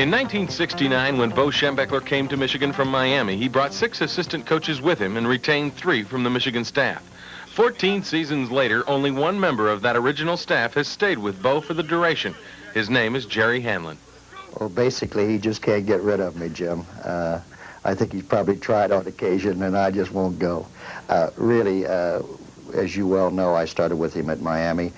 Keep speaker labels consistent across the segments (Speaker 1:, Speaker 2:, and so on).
Speaker 1: In 1969, when Bo Schembechler came to Michigan from Miami, he brought 6 assistant coaches with him and retained 3 from the Michigan staff. 14 seasons later, only one member of that original staff has stayed with Bo for the duration. His name is Jerry Hanlon.
Speaker 2: Well, basically, he just can't get rid of me, Jim. I think he's probably tried on occasion, and I just won't go. Really, as you well know, I started with him at Miami.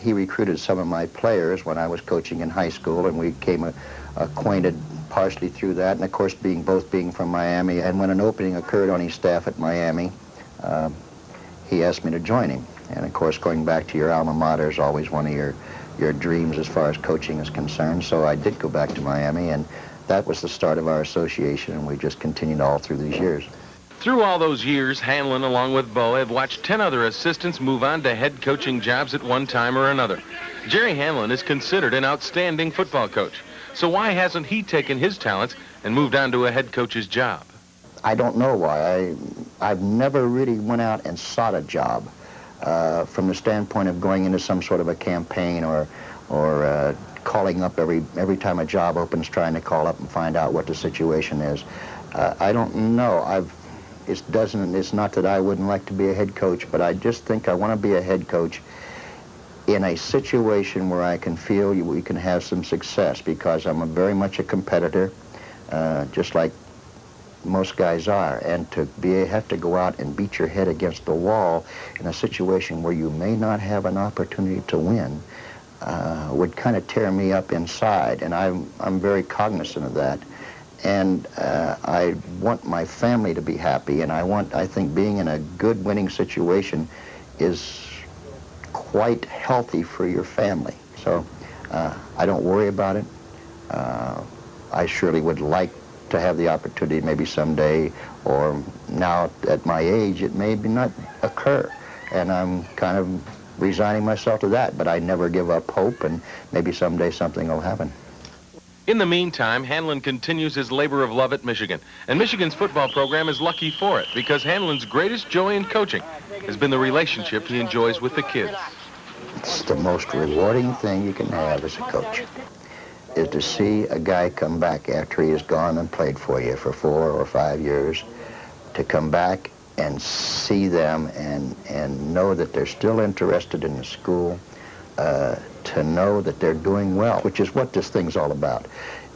Speaker 2: He recruited some of my players when I was coaching in high school, and we became acquainted partially through that, and of course both being from Miami. And when an opening occurred on his staff at Miami, he asked me to join him. And of course, going back to your alma mater is always one of your dreams as far as coaching is concerned. So I did go back to Miami, and that was the start of our association, and we just continued all through these years.
Speaker 1: Through all those years, Hanlon, along with Bo, have watched 10 other assistants move on to head coaching jobs at one time or another. Jerry Hanlon is considered an outstanding football coach. So why hasn't he taken his talents and moved on to a head coach's job?
Speaker 2: I don't know why. I've never really went out and sought a job from the standpoint of going into some sort of a campaign or calling up every time a job opens, trying to call up and find out what the situation is. I don't know. It's not that I wouldn't like to be a head coach, but I just think I want to be a head coach in a situation where I can feel we can have some success, because I'm very much a competitor, just like most guys are, and to have to go out and beat your head against the wall in a situation where you may not have an opportunity to win would kind of tear me up inside, and I'm very cognizant of that. And I want my family to be happy, and I think being in a good winning situation is quite healthy for your family. So I don't worry about it. I surely would like to have the opportunity maybe someday, or now at my age, it may not occur. And I'm kind of resigning myself to that, but I never give up hope, and maybe someday something will happen.
Speaker 1: In the meantime, Hanlon continues his labor of love at Michigan, and Michigan's football program is lucky for it, because Hanlon's greatest joy in coaching has been the relationship he enjoys with the kids.
Speaker 2: It's the most rewarding thing you can have as a coach, is to see a guy come back after he has gone and played for you for 4 or 5 years, to come back and see them and know that they're still interested in the school, to know that they're doing well, which is what this thing's all about.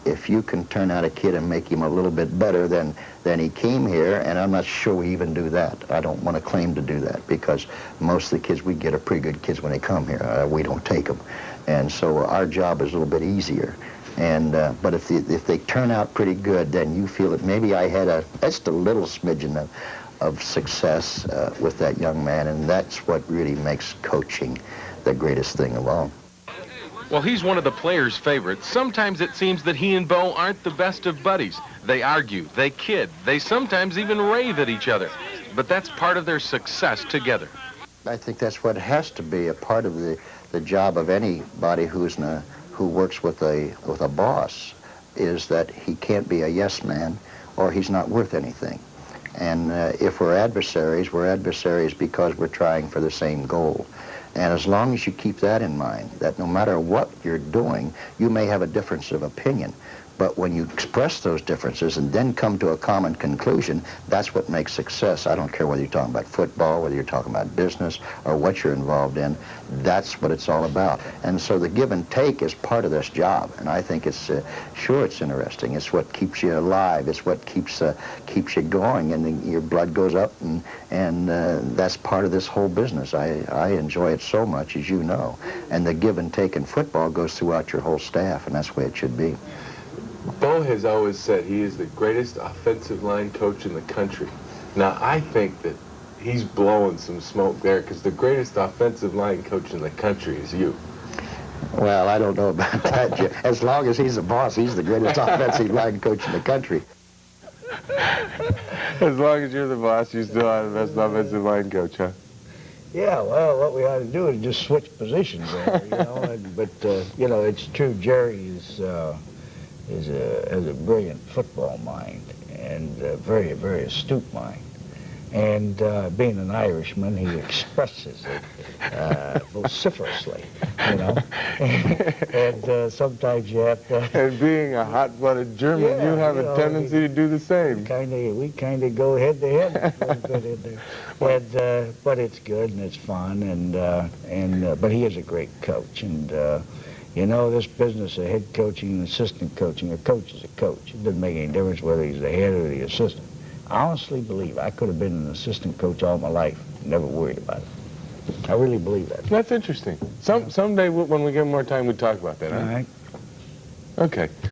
Speaker 2: If you can turn out a kid and make him a little bit better than he came here, and I'm not sure we even do that. I don't want to claim to do that, because most of the kids we get are pretty good kids when they come here. We don't take them. And so our job is a little bit easier. And but if they turn out pretty good, then you feel that maybe I had just a little smidgen of success with that young man, and that's what really makes coaching the greatest thing of all.
Speaker 1: Well, he's one of the players' favorites. Sometimes it seems that he and Bo aren't the best of buddies. They argue, they kid, they sometimes even rave at each other. But that's part of their success together.
Speaker 2: I think that's what has to be a part of the job of anybody who works with a boss, is that he can't be a yes man, or he's not worth anything. And if we're adversaries because we're trying for the same goal. And as long as you keep that in mind, that no matter what you're doing, you may have a difference of opinion, but when you express those differences and then come to a common conclusion, that's what makes success. I don't care whether you're talking about football, whether you're talking about business, or what you're involved in. That's what it's all about. And so the give and take is part of this job, and I think it's sure, it's interesting. It's what keeps you alive. It's what keeps you going, and your blood goes up, and that's part of this whole business. I enjoy it so much, as you know, and the give and take in football goes throughout your whole staff, and that's the way it should be.
Speaker 3: Bo has always said he is the greatest offensive line coach in the country. Now, I think that he's blowing some smoke there, because the greatest offensive line coach in the country is you.
Speaker 2: Well, I don't know about that, Jim. As long as he's the boss, he's the greatest offensive line coach in the country.
Speaker 3: As long as you're the boss, you still are the best offensive line coach, huh?
Speaker 4: Yeah, well, what we ought to do is just switch positions there, you know. But you know, it's true. Jerry has a brilliant football mind, and a very, very astute mind. And being an Irishman, he expresses it vociferously, you know. And sometimes you have to...
Speaker 3: And being a hot-blooded German,
Speaker 4: Yeah,
Speaker 3: you have
Speaker 4: you
Speaker 3: a
Speaker 4: know,
Speaker 3: tendency to do the same.
Speaker 4: We kind of go head to head a little bit in there. And, but it's good and it's fun, but he is a great coach. And you know, this business of head coaching and assistant coaching, a coach is a coach. It doesn't make any difference whether he's the head or the assistant. I honestly believe I could have been an assistant coach all my life, never worried about it. I really believe that.
Speaker 3: That's interesting. Someday when we get more time, we'll talk about that. Huh?
Speaker 4: All right.
Speaker 3: Okay.